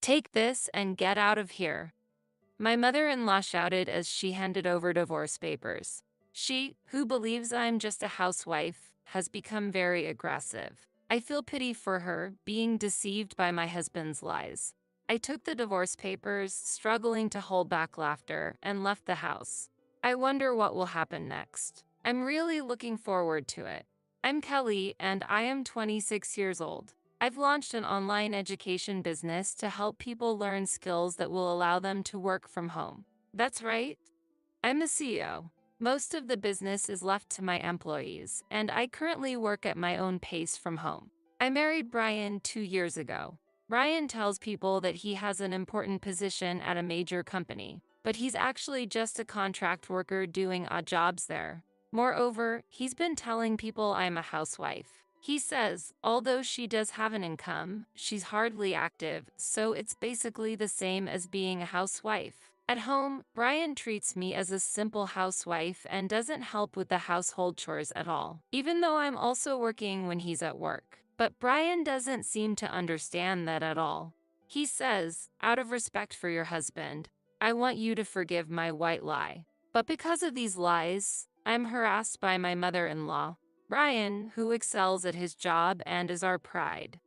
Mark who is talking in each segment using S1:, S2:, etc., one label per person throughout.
S1: Take this and get out of here," my mother-in-law shouted as she handed over divorce papers. She, who believes I'm just a housewife, has become very aggressive. I feel pity for her, being deceived by my husband's lies. I took the divorce papers, struggling to hold back laughter, and left the house. I wonder what will happen next. I'm really looking forward to it. I'm Kelly, and I am 26 years old. I've launched an online education business to help people learn skills that will allow them to work from home. That's right. I'm the CEO. Most of the business is left to my employees, and I currently work at my own pace from home. I married Brian 2 years ago. Brian tells people that he has an important position at a major company, but he's actually just a contract worker doing odd jobs there. Moreover, he's been telling people I'm a housewife. He says, although she does have an income, she's hardly active, so it's basically the same as being a housewife. At home, Brian treats me as a simple housewife and doesn't help with the household chores at all, even though I'm also working when he's at work. But Brian doesn't seem to understand that at all. He says, out of respect for your husband, I want you to forgive my white lie. But because of these lies, I'm harassed by my mother-in-law, Brian, who excels at his job and is our pride.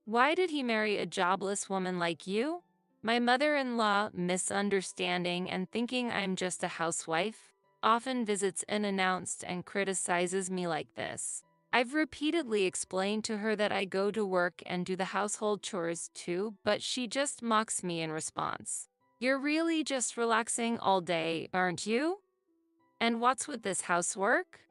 S1: Why did he marry a jobless woman like you? My mother-in-law, misunderstanding and thinking I'm just a housewife, often visits unannounced and criticizes me like this. I've repeatedly explained to her that I go to work and do the household chores too, but she just mocks me in response. You're really just relaxing all day, aren't you? And what's with this housework?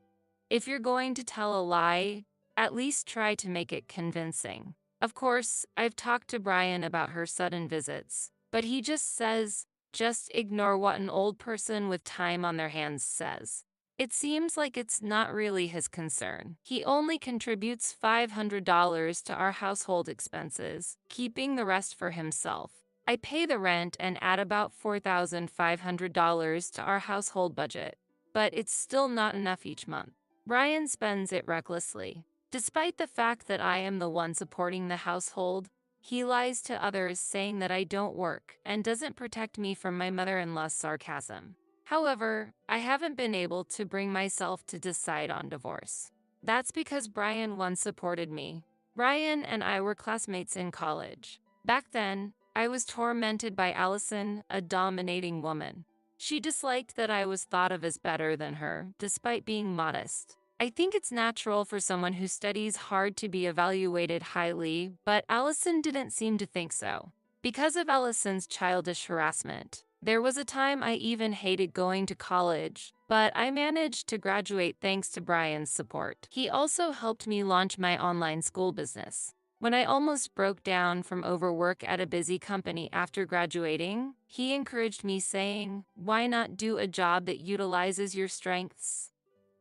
S1: If you're going to tell a lie, at least try to make it convincing. Of course, I've talked to Brian about her sudden visits, but he just says, just ignore what an old person with time on their hands says. It seems like it's not really his concern. He only contributes $500 to our household expenses, keeping the rest for himself. I pay the rent and add about $4,500 to our household budget, but it's still not enough each month. Brian spends it recklessly. Despite the fact that I am the one supporting the household, he lies to others saying that I don't work and doesn't protect me from my mother-in-law's sarcasm. However, I haven't been able to bring myself to decide on divorce. That's because Brian once supported me. Brian and I were classmates in college. Back then, I was tormented by Allison, a dominating woman. She disliked that I was thought of as better than her, despite being modest. I think it's natural for someone who studies hard to be evaluated highly, but Allison didn't seem to think so. Because of Allison's childish harassment, there was a time I even hated going to college, but I managed to graduate thanks to Brian's support. He also helped me launch my online school business. When I almost broke down from overwork at a busy company after graduating, he encouraged me saying, why not do a job that utilizes your strengths?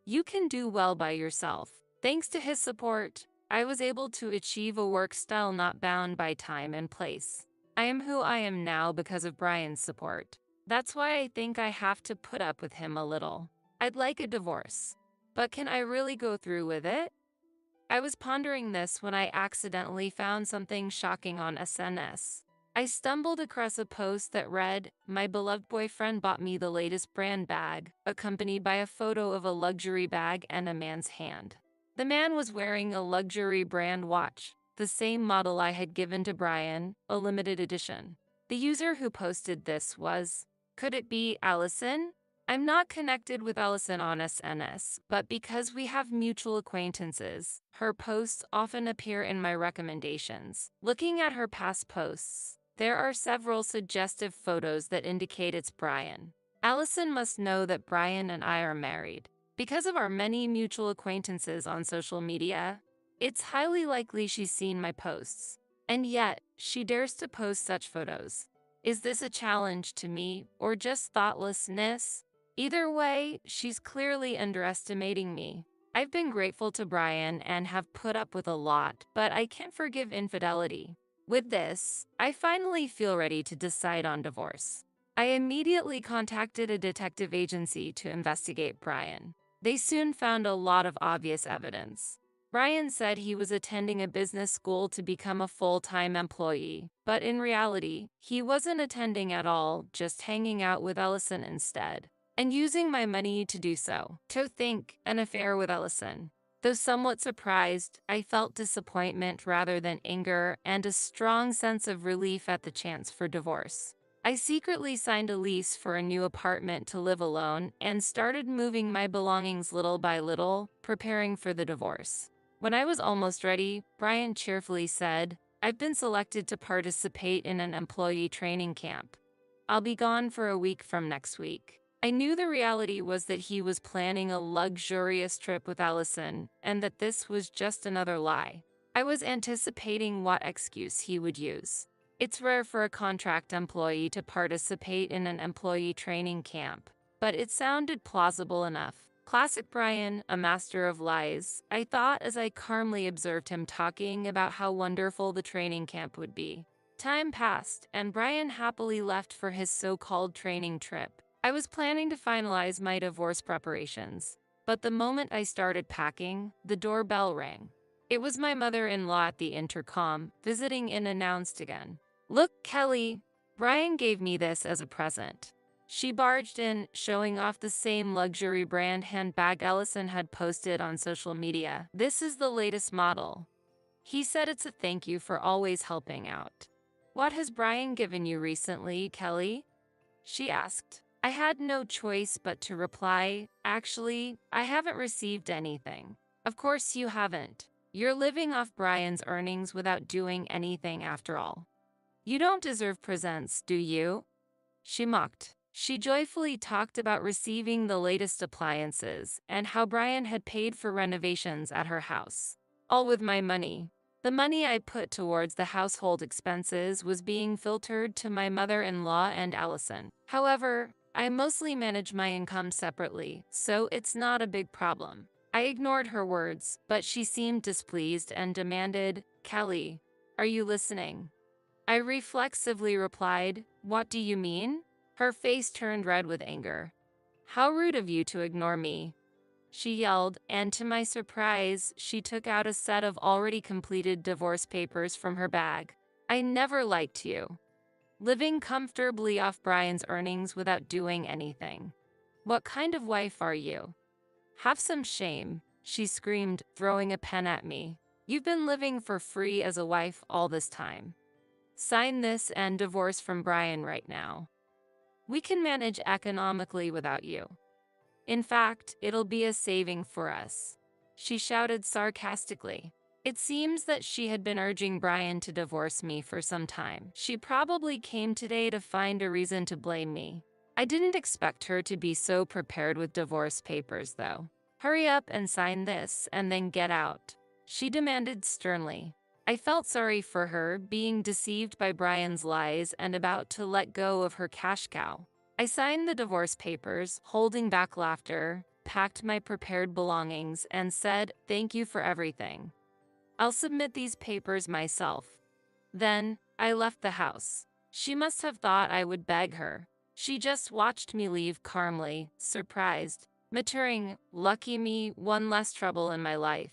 S1: You can do well by yourself. Thanks to his support, I was able to achieve a work style not bound by time and place. I am who I am now because of Brian's support. That's why I think I have to put up with him a little. I'd like a divorce, but can I really go through with it? I was pondering this when I accidentally found something shocking on SNS. I stumbled across a post that read, my beloved boyfriend bought me the latest brand bag, accompanied by a photo of a luxury bag and a man's hand. The man was wearing a luxury brand watch, the same model I had given to Brian, a limited edition. The user who posted this was, could it be Allison? I'm not connected with Allison on SNS, but because we have mutual acquaintances, her posts often appear in my recommendations. Looking at her past posts, there are several suggestive photos that indicate it's Brian. Allison must know that Brian and I are married. Because of our many mutual acquaintances on social media, it's highly likely she's seen my posts. And yet, she dares to post such photos. Is this a challenge to me, or just thoughtlessness? Either way, she's clearly underestimating me. I've been grateful to Brian and have put up with a lot, but I can't forgive infidelity. With this, I finally feel ready to decide on divorce. I immediately contacted a detective agency to investigate Brian. They soon found a lot of obvious evidence. Brian said he was attending a business school to become a full-time employee, but in reality, he wasn't attending at all, just hanging out with Ellison instead, and using my money to do so. To think, an affair with Ellison. Though somewhat surprised, I felt disappointment rather than anger and a strong sense of relief at the chance for divorce. I secretly signed a lease for a new apartment to live alone and started moving my belongings little by little, preparing for the divorce. When I was almost ready, Brian cheerfully said, "I've been selected to participate in an employee training camp. I'll be gone for a week from next week." I knew the reality was that he was planning a luxurious trip with Allison, and that this was just another lie. I was anticipating what excuse he would use. It's rare for a contract employee to participate in an employee training camp, but it sounded plausible enough. Classic Brian, a master of lies, I thought as I calmly observed him talking about how wonderful the training camp would be. Time passed, and Brian happily left for his so-called training trip. I was planning to finalize my divorce preparations, but the moment I started packing, the doorbell rang. It was my mother-in-law at the intercom, visiting and announced again. "Look, Kelly, Brian gave me this as a present." She barged in, showing off the same luxury brand handbag Ellison had posted on social media. "This is the latest model. He said it's a thank you for always helping out." "What has Brian given you recently, Kelly?" she asked. I had no choice but to reply, "Actually, I haven't received anything." "Of course you haven't. You're living off Brian's earnings without doing anything after all. You don't deserve presents, do you?" she mocked. She joyfully talked about receiving the latest appliances and how Brian had paid for renovations at her house. All with my money. The money I put towards the household expenses was being filtered to my mother-in-law and Allison. However, I mostly manage my income separately, so it's not a big problem. I ignored her words, but she seemed displeased and demanded, "Kelly, are you listening?" I reflexively replied, "What do you mean?" Her face turned red with anger. "How rude of you to ignore me," she yelled, and to my surprise, she took out a set of already completed divorce papers from her bag. "I never liked you. Living comfortably off Brian's earnings without doing anything. What kind of wife are you? Have some shame," she screamed, throwing a pen at me. "You've been living for free as a wife all this time. Sign this and divorce from Brian right now. We can manage economically without you. In fact, it'll be a saving for us," she shouted sarcastically. It seems that she had been urging Brian to divorce me for some time. She probably came today to find a reason to blame me. I didn't expect her to be so prepared with divorce papers, though. "Hurry up and sign this, and then get out," she demanded sternly. I felt sorry for her, being deceived by Brian's lies and about to let go of her cash cow. I signed the divorce papers, holding back laughter, packed my prepared belongings, and said, "Thank you for everything. I'll submit these papers myself." Then, I left the house. She must have thought I would beg her. She just watched me leave calmly, surprised, muttering, "Lucky me, one less trouble in my life."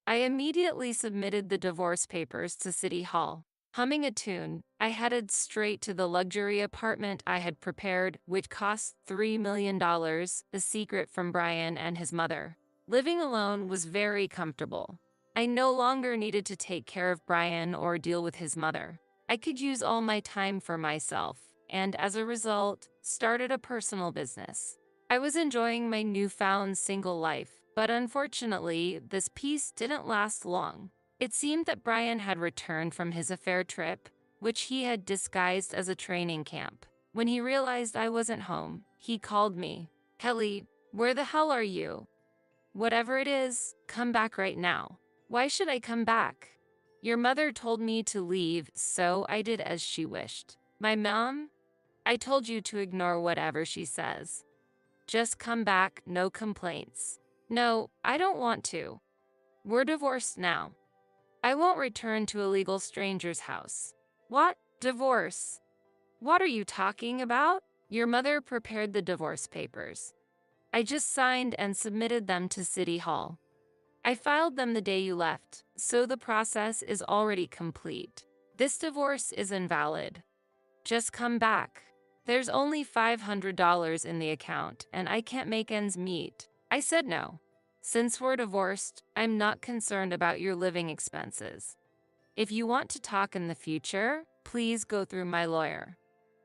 S1: I immediately submitted the divorce papers to City Hall. Humming a tune, I headed straight to the luxury apartment I had prepared, which cost $3 million, a secret from Brian and his mother. Living alone was very comfortable. I no longer needed to take care of Brian or deal with his mother. I could use all my time for myself, and as a result, started a personal business. I was enjoying my newfound single life, but unfortunately, this peace didn't last long. It seemed that Brian had returned from his affair trip, which he had disguised as a training camp. When he realized I wasn't home, he called me. "Kelly, where the hell are you? Whatever it is, come back right now." "Why should I come back? Your mother told me to leave, so I did as she wished." "My mom? I told you to ignore whatever she says. Just come back, no complaints." "No, I don't want to. We're divorced now. I won't return to a legal stranger's house." "What? Divorce? What are you talking about?" "Your mother prepared the divorce papers. I just signed and submitted them to City Hall. I filed them the day you left, so the process is already complete. This divorce is invalid. Just come back. There's only $500 in the account, and I can't make ends meet. I said no. Since we're divorced, I'm not concerned about your living expenses. If you want to talk in the future, please go through my lawyer.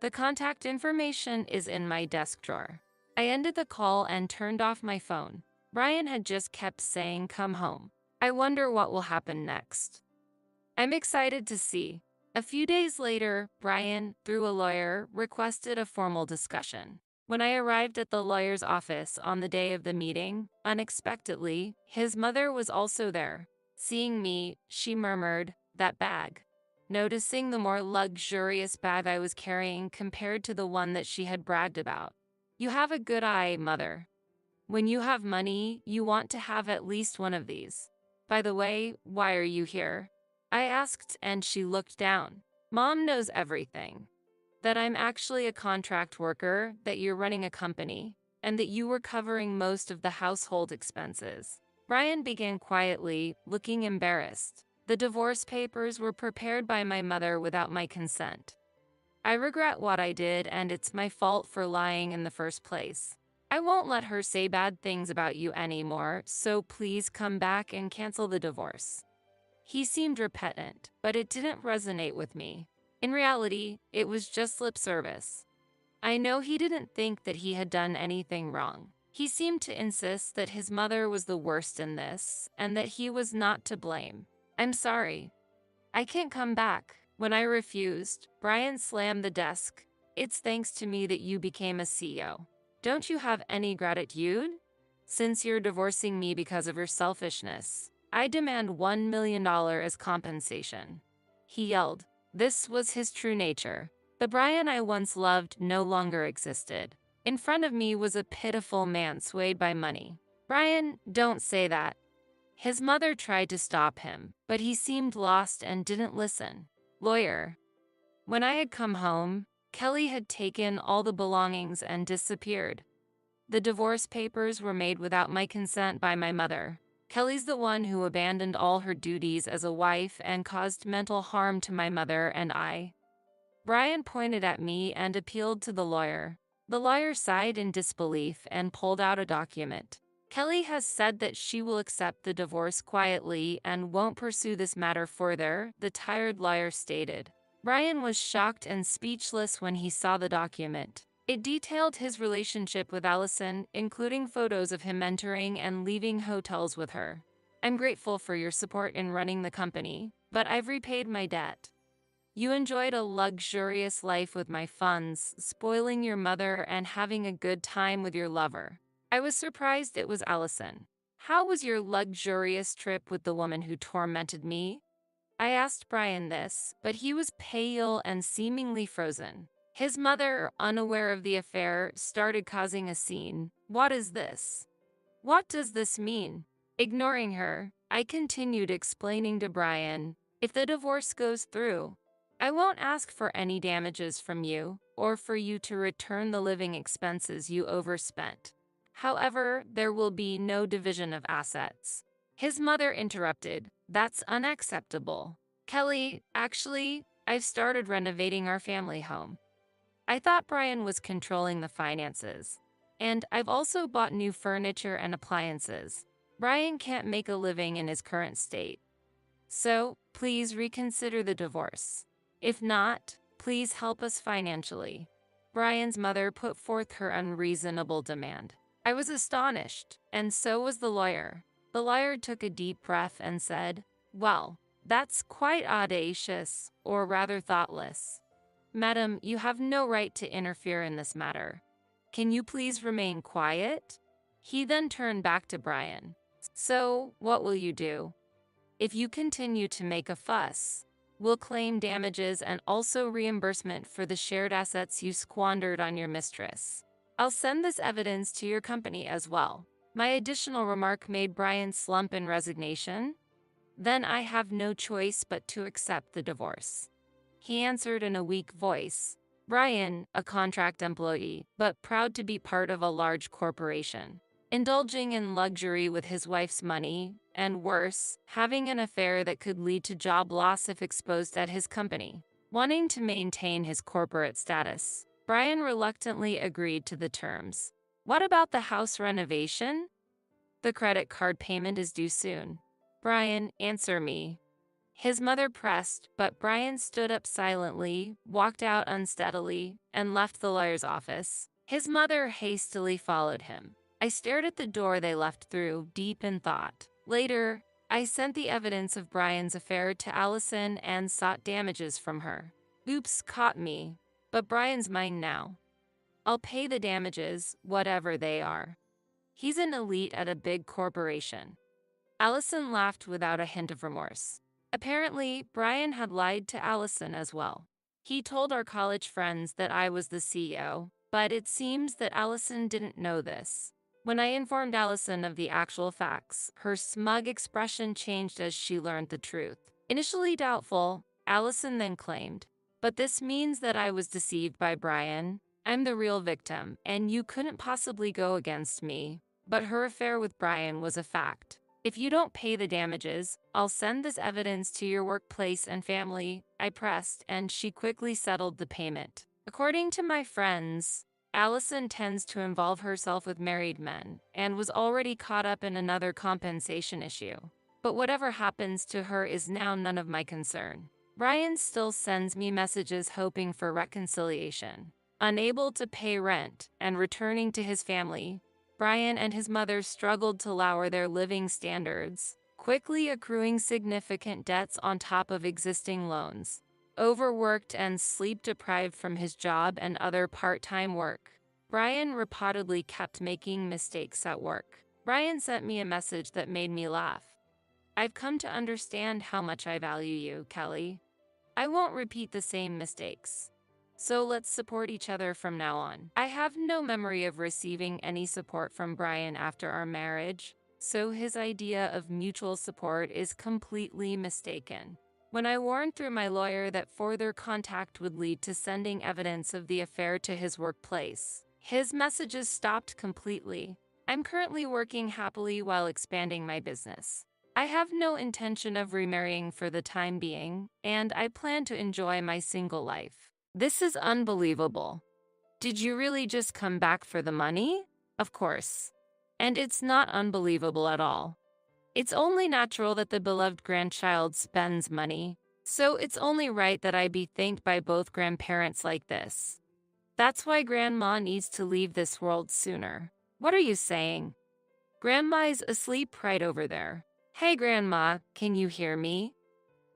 S1: The contact information is in my desk drawer. I ended the call and turned off my phone. Brian had just kept saying, "Come home." I wonder what will happen next. I'm excited to see. A few days later, Brian, through a lawyer, requested a formal discussion. When I arrived at the lawyer's office on the day of the meeting, unexpectedly, his mother was also there. Seeing me, she murmured, "That bag." Noticing the more luxurious bag I was carrying compared to the one that she had bragged about. "You have a good eye, mother. When you have money, you want to have at least one of these. By the way, why are you here?" I asked, and she looked down. "Mom knows everything. That I'm actually a contract worker, that you're running a company, and that you were covering most of the household expenses." Brian began quietly, looking embarrassed. "The divorce papers were prepared by my mother without my consent. I regret what I did, and it's my fault for lying in the first place. I won't let her say bad things about you anymore, so please come back and cancel the divorce." He seemed repentant, but it didn't resonate with me. In reality, it was just lip service. I know he didn't think that he had done anything wrong. He seemed to insist that his mother was the worst in this, and that he was not to blame. "I'm sorry. I can't come back." When I refused, Brian slammed the desk. "It's thanks to me that you became a CEO. Don't you have any gratitude? Since you're divorcing me because of your selfishness, I demand $1 million as compensation." He yelled. This was his true nature. The Brian I once loved no longer existed. In front of me was a pitiful man swayed by money. "Brian, don't say that." His mother tried to stop him, but he seemed lost and didn't listen. Lawyer. When I had come home, Kelly had taken all the belongings and disappeared. The divorce papers were made without my consent by my mother. Kelly's the one who abandoned all her duties as a wife and caused mental harm to my mother and I. Brian pointed at me and appealed to the lawyer. The lawyer sighed in disbelief and pulled out a document. "Kelly has said that she will accept the divorce quietly and won't pursue this matter further," the tired lawyer stated. Brian was shocked and speechless when he saw the document. It detailed his relationship with Allison, including photos of him entering and leaving hotels with her. "I'm grateful for your support in running the company, but I've repaid my debt. You enjoyed a luxurious life with my funds, spoiling your mother and having a good time with your lover." I was surprised it was Allison. "How was your luxurious trip with the woman who tormented me?" I asked Brian this, but he was pale and seemingly frozen. His mother, unaware of the affair, started causing a scene. "What is this? What does this mean?" Ignoring her, I continued explaining to Brian, "If the divorce goes through, I won't ask for any damages from you, or for you to return the living expenses you overspent. However, there will be no division of assets." His mother interrupted. "That's unacceptable. Kelly, actually, I've started renovating our family home." I thought Brian was controlling the finances. "And I've also bought new furniture and appliances. Brian can't make a living in his current state. So, please reconsider the divorce. If not, please help us financially." Brian's mother put forth her unreasonable demand. I was astonished, and so was the lawyer. The lawyer took a deep breath and said, "Well, that's quite audacious, or rather thoughtless. Madam, you have no right to interfere in this matter. Can you please remain quiet?" He then turned back to Brian. "So, what will you do? If you continue to make a fuss, we'll claim damages and also reimbursement for the shared assets you squandered on your mistress. I'll send this evidence to your company as well." My additional remark made Brian slump in resignation. "Then I have no choice but to accept the divorce," he answered in a weak voice. Brian, a contract employee, but proud to be part of a large corporation, indulging in luxury with his wife's money, and worse, having an affair that could lead to job loss if exposed at his company. Wanting to maintain his corporate status, Brian reluctantly agreed to the terms. What about the house renovation? The credit card payment is due soon. Brian, answer me. His mother pressed, but Brian stood up silently, walked out unsteadily, and left the lawyer's office. His mother hastily followed him. I stared at the door they left through, deep in thought. Later, I sent the evidence of Brian's affair to Allison and sought damages from her. Oops, caught me. But Brian's mine now. I'll pay the damages, whatever they are. He's an elite at a big corporation. Allison laughed without a hint of remorse. Apparently, Brian had lied to Allison as well. He told our college friends that I was the CEO, but it seems that Allison didn't know this. When I informed Allison of the actual facts, her smug expression changed as she learned the truth. Initially doubtful, Allison then claimed, "But this means that I was deceived by Brian. I'm the real victim, and you couldn't possibly go against me." But her affair with Brian was a fact. "If you don't pay the damages, I'll send this evidence to your workplace and family," I pressed, and she quickly settled the payment. According to my friends, Allison tends to involve herself with married men and was already caught up in another compensation issue. But whatever happens to her is now none of my concern. Brian still sends me messages hoping for reconciliation. Unable to pay rent and returning to his family, Brian and his mother struggled to lower their living standards, quickly accruing significant debts on top of existing loans. Overworked and sleep-deprived from his job and other part-time work, Brian reportedly kept making mistakes at work. Brian sent me a message that made me laugh. "I've come to understand how much I value you, Kelly. I won't repeat the same mistakes. So let's support each other from now on." I have no memory of receiving any support from Brian after our marriage, so his idea of mutual support is completely mistaken. When I warned through my lawyer that further contact would lead to sending evidence of the affair to his workplace, his messages stopped completely. I'm currently working happily while expanding my business. I have no intention of remarrying for the time being, and I plan to enjoy my single life. This is unbelievable. Did you really just come back for the money? Of course. And it's not unbelievable at all. It's only natural that the beloved grandchild spends money, so it's only right that I be thanked by both grandparents like this. That's why Grandma needs to leave this world sooner. What are you saying? Grandma's asleep right over there. Hey Grandma, can you hear me?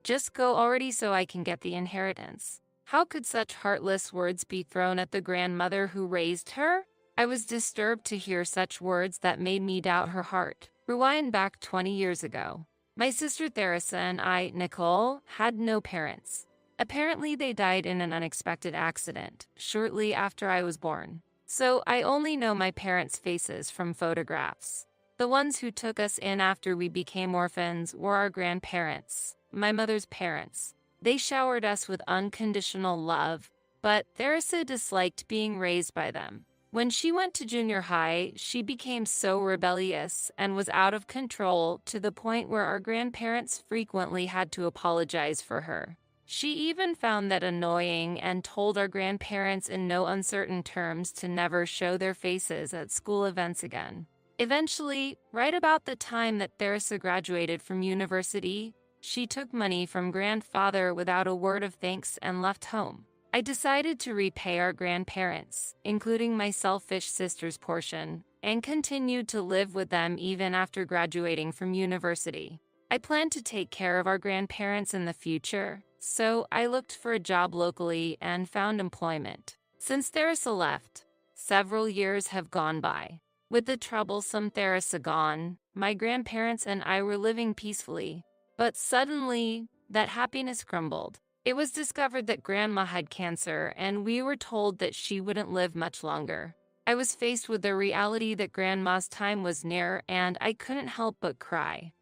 S1: Just go already so I can get the inheritance. How could such heartless words be thrown at the grandmother who raised her? I was disturbed to hear such words that made me doubt her heart. Rewind back 20 years ago. My sister Theresa and I, Nicole, had no parents. Apparently they died in an unexpected accident, shortly after I was born. So I only know my parents' faces from photographs. The ones who took us in after we became orphans were our grandparents, my mother's parents. They showered us with unconditional love, but Theresa disliked being raised by them. When she went to junior high, she became so rebellious and was out of control to the point where our grandparents frequently had to apologize for her. She even found that annoying and told our grandparents in no uncertain terms to never show their faces at school events again. Eventually, right about the time that Theresa graduated from university, she took money from grandfather without a word of thanks and left home. I decided to repay our grandparents, including my selfish sister's portion, and continued to live with them even after graduating from university. I planned to take care of our grandparents in the future, so I looked for a job locally and found employment. Since Theresa left, several years have gone by. With the troublesome Theresa gone, my grandparents and I were living peacefully, but suddenly, that happiness crumbled. It was discovered that Grandma had cancer, and we were told that she wouldn't live much longer. I was faced with the reality that Grandma's time was near, and I couldn't help but cry.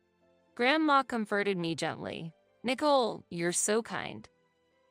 S1: Grandma comforted me gently. "Nicole, you're so kind.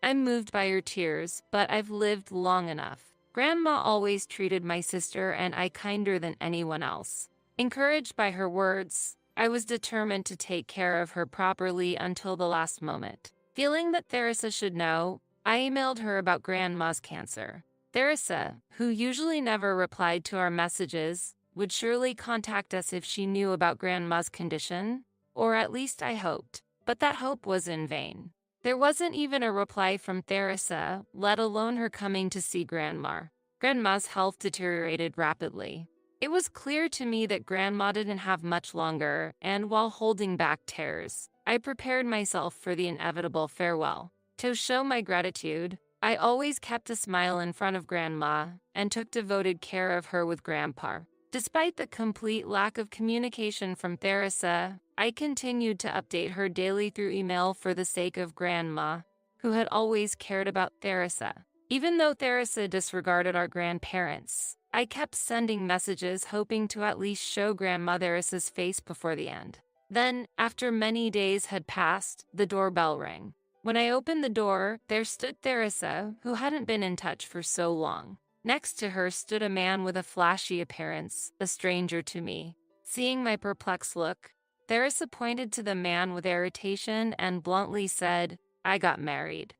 S1: I'm moved by your tears, but I've lived long enough." Grandma always treated my sister and I kinder than anyone else. Encouraged by her words, I was determined to take care of her properly until the last moment. Feeling that Theresa should know, I emailed her about Grandma's cancer. Theresa, who usually never replied to our messages, would surely contact us if she knew about Grandma's condition, or at least I hoped. But that hope was in vain. There wasn't even a reply from Theresa, let alone her coming to see Grandma. Grandma's health deteriorated rapidly. It was clear to me that Grandma didn't have much longer, and while holding back tears, I prepared myself for the inevitable farewell. To show my gratitude, I always kept a smile in front of Grandma and took devoted care of her with Grandpa. Despite the complete lack of communication from Theresa, I continued to update her daily through email for the sake of Grandma, who had always cared about Theresa. Even though Theresa disregarded our grandparents, I kept sending messages hoping to at least show Grandma Theresa's face before the end. Then, after many days had passed, the doorbell rang. When I opened the door, there stood Theresa, who hadn't been in touch for so long. Next to her stood a man with a flashy appearance, a stranger to me. Seeing my perplexed look, Theresa pointed to the man with irritation and bluntly said, "I got married.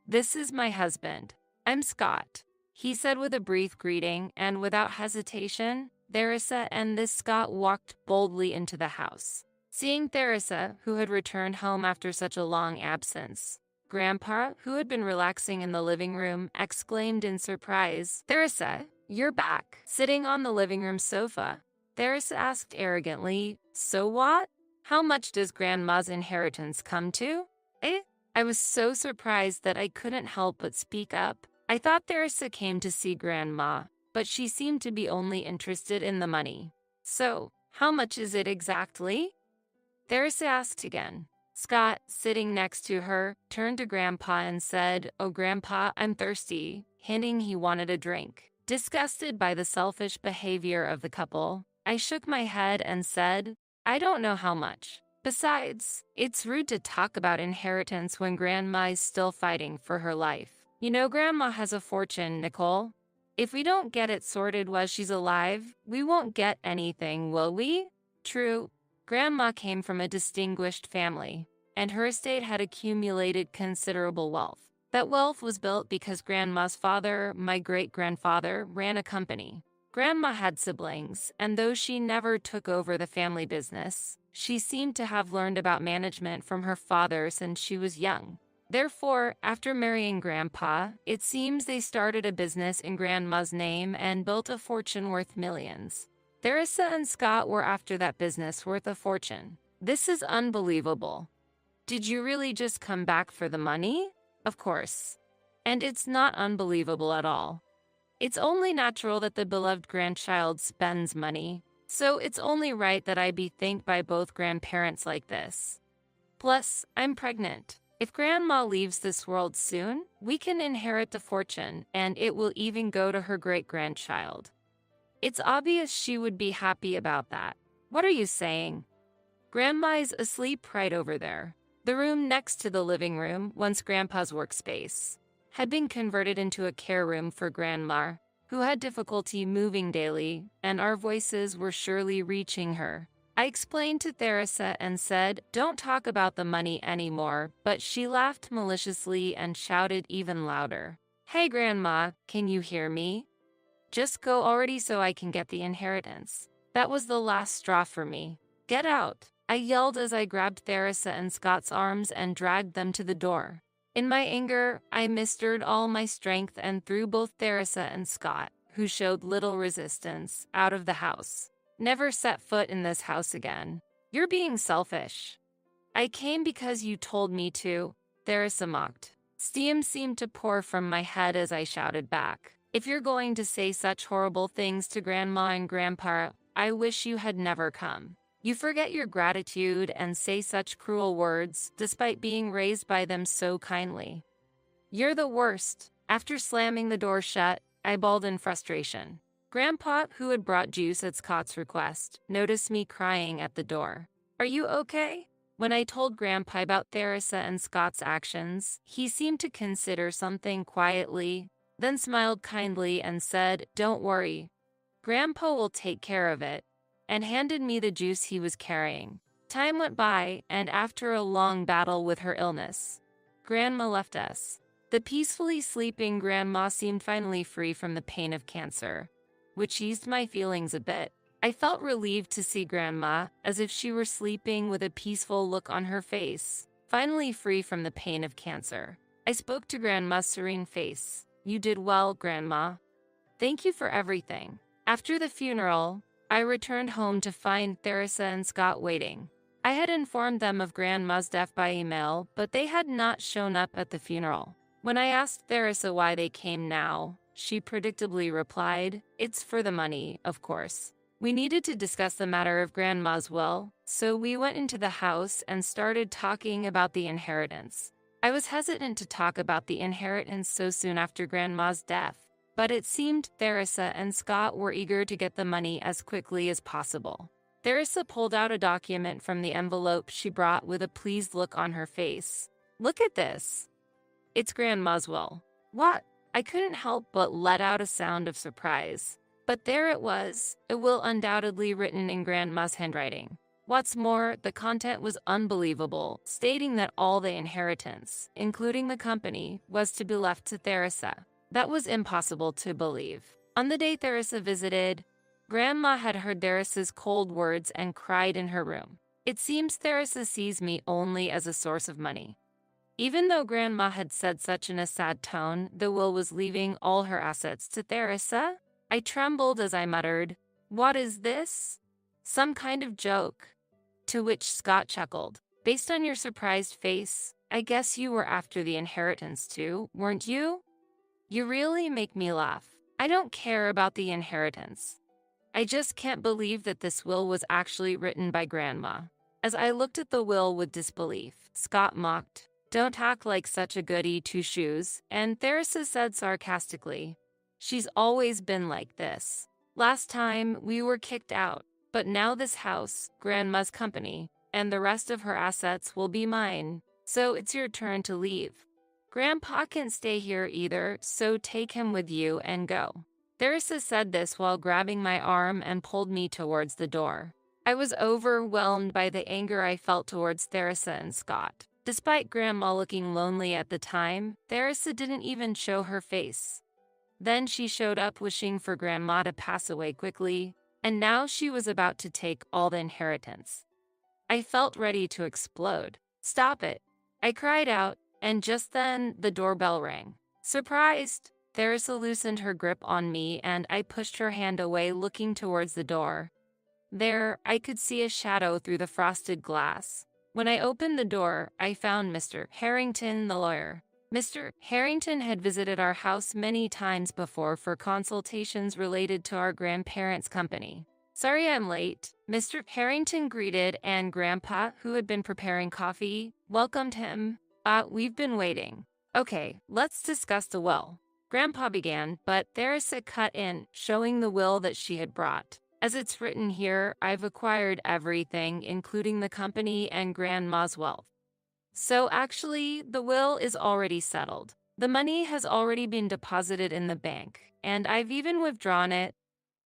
S1: This is my husband. I'm Scott," he said with a brief greeting, and without hesitation, Theresa and this Scott walked boldly into the house. Seeing Theresa, who had returned home after such a long absence, Grandpa, who had been relaxing in the living room, exclaimed in surprise, "Theresa, you're back." Sitting on the living room sofa, Theresa asked arrogantly, "So what? How much does Grandma's inheritance come to?" I was so surprised that I couldn't help but speak up. I thought Theresa came to see Grandma, but she seemed to be only interested in the money. "So, how much is it exactly?" Theresa asked again. Scott, sitting next to her, turned to Grandpa and said, "Oh, Grandpa, I'm thirsty," hinting he wanted a drink. Disgusted by the selfish behavior of the couple, I shook my head and said, "I don't know how much. Besides, it's rude to talk about inheritance when Grandma is still fighting for her life. You know Grandma has a fortune, Nicole. If we don't get it sorted while she's alive, we won't get anything, will we?" True. Grandma came from a distinguished family, and her estate had accumulated considerable wealth. That wealth was built because Grandma's father, my great-grandfather, ran a company. Grandma had siblings, and though she never took over the family business, she seemed to have learned about management from her father since she was young. Therefore, after marrying Grandpa, it seems they started a business in Grandma's name and built a fortune worth millions. Theresa and Scott were after that business worth a fortune. This is unbelievable. Did you really just come back for the money? Of course. And it's not unbelievable at all. It's only natural that the beloved grandchild spends money, so it's only right that I be thanked by both grandparents like this. Plus, I'm pregnant. If Grandma leaves this world soon, we can inherit the fortune, and it will even go to her great-grandchild. It's obvious she would be happy about that. What are you saying? Grandma is asleep right over there. The room next to the living room, once Grandpa's workspace, had been converted into a care room for Grandma, who had difficulty moving daily, and our voices were surely reaching her. I explained to Theresa and said, "Don't talk about the money anymore," but she laughed maliciously and shouted even louder. "Hey, Grandma, can you hear me? Just go already so I can get the inheritance." That was the last straw for me. "Get out," I yelled as I grabbed Theresa and Scott's arms and dragged them to the door. In my anger, I mustered all my strength and threw both Theresa and Scott, who showed little resistance, out of the house. "Never set foot in this house again. You're being selfish." "I came because you told me to," Theresa mocked. Steam seemed to pour from my head as I shouted back, "If you're going to say such horrible things to Grandma and Grandpa, I wish you had never come. You forget your gratitude and say such cruel words, despite being raised by them so kindly. You're the worst." After slamming the door shut, I bawled in frustration. Grandpa, who had brought juice at Scott's request, noticed me crying at the door. "Are you okay?" When I told Grandpa about Theresa and Scott's actions, he seemed to consider something quietly, then smiled kindly and said, "Don't worry. Grandpa will take care of it," and handed me the juice he was carrying. Time went by, and after a long battle with her illness, Grandma left us. The peacefully sleeping Grandma seemed finally free from the pain of cancer, which eased my feelings a bit. I felt relieved to see Grandma, as if she were sleeping with a peaceful look on her face, finally free from the pain of cancer. I spoke to Grandma's serene face. "You did well, Grandma. Thank you for everything." After the funeral, I returned home to find Theresa and Scott waiting. I had informed them of Grandma's death by email, but they had not shown up at the funeral. When I asked Theresa why they came now, she predictably replied, "It's for the money, of course." We needed to discuss the matter of Grandma's will, so we went into the house and started talking about the inheritance. I was hesitant to talk about the inheritance so soon after Grandma's death, but it seemed Theresa and Scott were eager to get the money as quickly as possible. Theresa pulled out a document from the envelope she brought with a pleased look on her face. "Look at this. It's Grandma's will." "What?" I couldn't help but let out a sound of surprise. But there it was, a will undoubtedly written in Grandma's handwriting. What's more, the content was unbelievable, stating that all the inheritance, including the company, was to be left to Theresa. That was impossible to believe. On the day Theresa visited, Grandma had heard Theresa's cold words and cried in her room. It seems Theresa sees me only as a source of money. Even though Grandma had said such in a sad tone, the will was leaving all her assets to Theresa. I trembled as I muttered, "What is this? Some kind of joke?" To which Scott chuckled. "Based on your surprised face, I guess you were after the inheritance too, weren't you?" "You really make me laugh. I don't care about the inheritance. I just can't believe that this will was actually written by Grandma." As I looked at the will with disbelief, Scott mocked, "Don't act like such a goody two-shoes," and Theresa said sarcastically, "She's always been like this. Last time, we were kicked out, but now this house, Grandma's company, and the rest of her assets will be mine, so it's your turn to leave. Grandpa can't stay here either, so take him with you and go." Theresa said this while grabbing my arm and pulled me towards the door. I was overwhelmed by the anger I felt towards Theresa and Scott. Despite Grandma looking lonely at the time, Theresa didn't even show her face. Then she showed up wishing for Grandma to pass away quickly, and now she was about to take all the inheritance. I felt ready to explode. "Stop it!" I cried out, and just then the doorbell rang. Surprised, Theresa loosened her grip on me and I pushed her hand away, looking towards the door. There, I could see a shadow through the frosted glass. When I opened the door, I found Mr. Harrington, the lawyer. Mr. Harrington had visited our house many times before for consultations related to our grandparents' company. "Sorry I'm late," Mr. Harrington greeted, and Grandpa, who had been preparing coffee, welcomed him. We've been waiting." "Okay, let's discuss the will," Grandpa began, but Theresa cut in, showing the will that she had brought. "As it's written here, I've acquired everything, including the company and Grandma's wealth. So actually, the will is already settled. The money has already been deposited in the bank, and I've even withdrawn it,"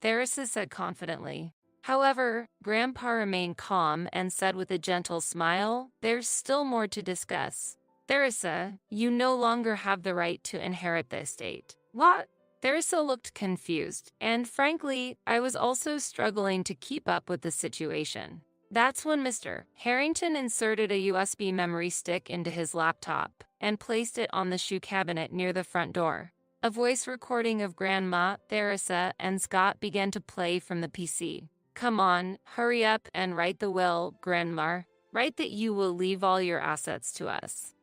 S1: Theresa said confidently. However, Grandpa remained calm and said with a gentle smile, "There's still more to discuss. Theresa, you no longer have the right to inherit the estate." "What?" Theresa looked confused, and frankly, I was also struggling to keep up with the situation. That's when Mr. Harrington inserted a USB memory stick into his laptop and placed it on the shoe cabinet near the front door. A voice recording of Grandma, Theresa, and Scott began to play from the PC. "Come on, hurry up and write the will, Grandma. Write that you will leave all your assets to us.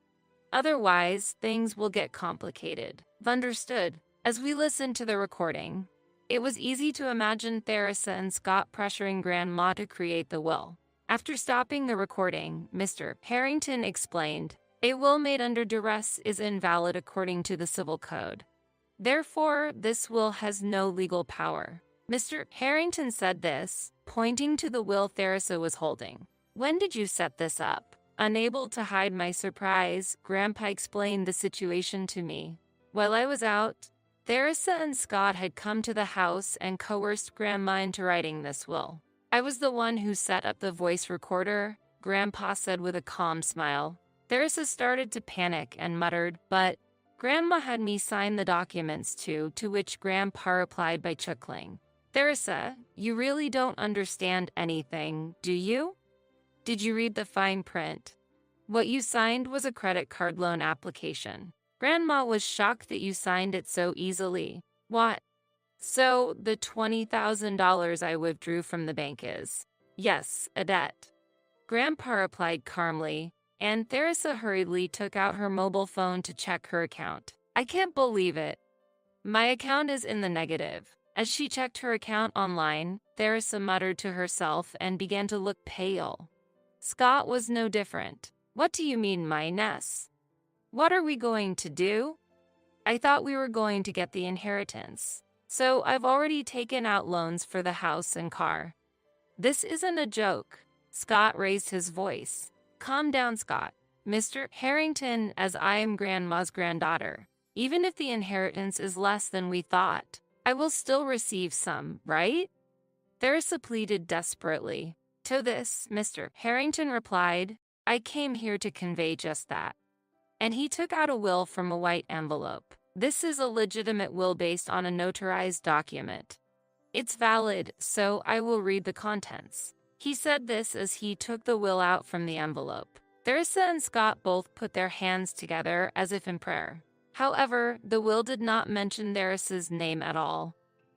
S1: Otherwise, things will get complicated." Understood. As we listened to the recording, it was easy to imagine Theresa and Scott pressuring Grandma to create the will. After stopping the recording, Mr. Harrington explained, "A will made under duress is invalid according to the Civil Code. Therefore, this will has no legal power." Mr. Harrington said this, pointing to the will Theresa was holding. "When did you set this up?" Unable to hide my surprise, Grandpa explained the situation to me. While I was out, Theresa and Scott had come to the house and coerced Grandma into writing this will. I was the one who set up the voice recorder. Grandpa said with a calm smile. Theresa started to panic and muttered, "But Grandma had me sign the documents too," to which Grandpa replied by chuckling. "Theresa, you really don't understand anything, do you? Did you read the fine print? What you signed was a credit card loan application. Grandma was shocked that you signed it so easily." "What? So the $20,000 I withdrew from the bank is?" "Yes, a debt," Grandpa replied calmly, and Theresa hurriedly took out her mobile phone to check her account. "I can't believe it. My account is in the negative." As she checked her account online, Theresa muttered to herself and began to look pale. Scott was no different. "What do you mean, my Ness? What are we going to do? I thought we were going to get the inheritance. So I've already taken out loans for the house and car." "This isn't a joke." Scott raised his voice. "Calm down, Scott. Mr. Harrington, as I am Grandma's granddaughter. Even if the inheritance is less than we thought, I will still receive some, right?" Theresa pleaded desperately. To this, Mr. Harrington replied, "I came here to convey just that." And he took out a will from a white envelope. "This is a legitimate will based on a notarized document. It's valid, so I will read the contents." He said this as he took the will out from the envelope. Theresa and Scott both put their hands together as if in prayer. However, the will did not mention Theresa's name at all.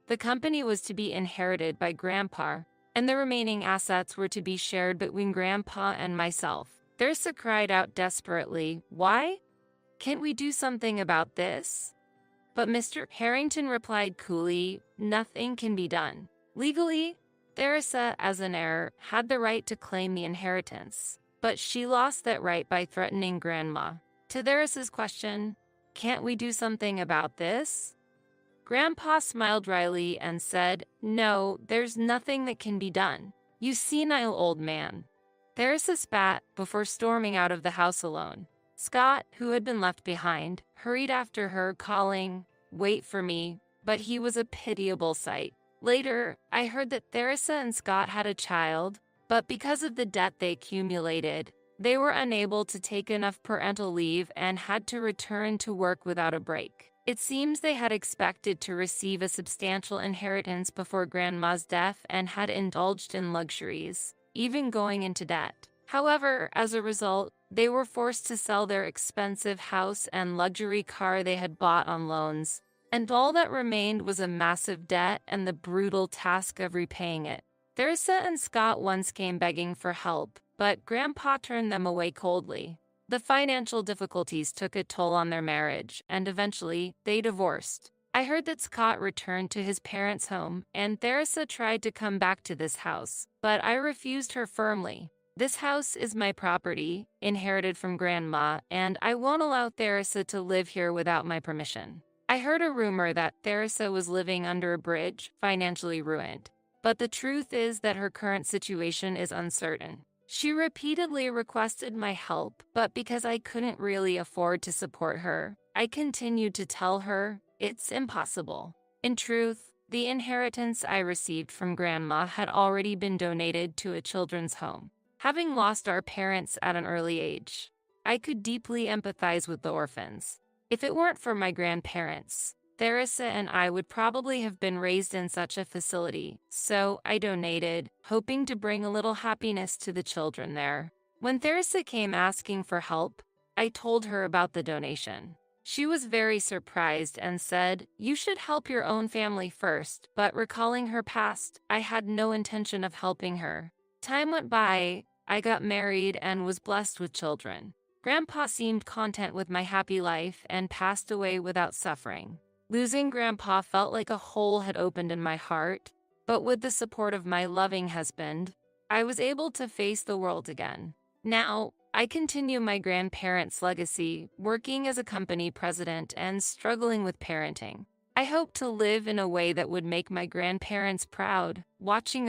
S1: The company was to be inherited by Grandpa, and the remaining assets were to be shared between Grandpa and myself. Theresa cried out desperately, "Why? Can't we do something about this?" But Mr. Harrington replied coolly, "Nothing can be done. Legally, Theresa, as an heir, had the right to claim the inheritance, but she lost that right by threatening Grandma." To Theresa's question, "Can't we do something about this?" Grandpa smiled dryly and said, "No, there's nothing that can be done. You senile old man." Theresa spat before storming out of the house alone. Scott, who had been left behind, hurried after her, calling, "Wait for me," but he was a pitiable sight. Later, I heard that Theresa and Scott had a child, but because of the debt they accumulated, they were unable to take enough parental leave and had to return to work without a break. It seems they had expected to receive a substantial inheritance before Grandma's death and had indulged in luxuries, even going into debt. However, as a result, they were forced to sell their expensive house and luxury car they had bought on loans, and all that remained was a massive debt and the brutal task of repaying it. Theresa and Scott once came begging for help, but Grandpa turned them away coldly. The financial difficulties took a toll on their marriage, and eventually, they divorced. I heard that Scott returned to his parents' home, and Theresa tried to come back to this house, but I refused her firmly. "This house is my property, inherited from Grandma, and I won't allow Theresa to live here without my permission." I heard a rumor that Theresa was living under a bridge, financially ruined. But the truth is that her current situation is uncertain. She repeatedly requested my help, but because I couldn't really afford to support her, I continued to tell her it's impossible. In truth, the inheritance I received from Grandma had already been donated to a children's home. Having lost our parents at an early age, I could deeply empathize with the orphans. If it weren't for my grandparents, Theresa and I would probably have been raised in such a facility, so I donated, hoping to bring a little happiness to the children there. When Theresa came asking for help, I told her about the donation. She was very surprised and said, "You should help your own family first," but recalling her past, I had no intention of helping her. Time went by, I got married and was blessed with children. Grandpa seemed content with my happy life and passed away without suffering. Losing Grandpa felt like a hole had opened in my heart, but with the support of my loving husband, I was able to face the world again. Now, I continue my grandparents' legacy, working as a company president and struggling with parenting. I hope to live in a way that would make my grandparents proud, watching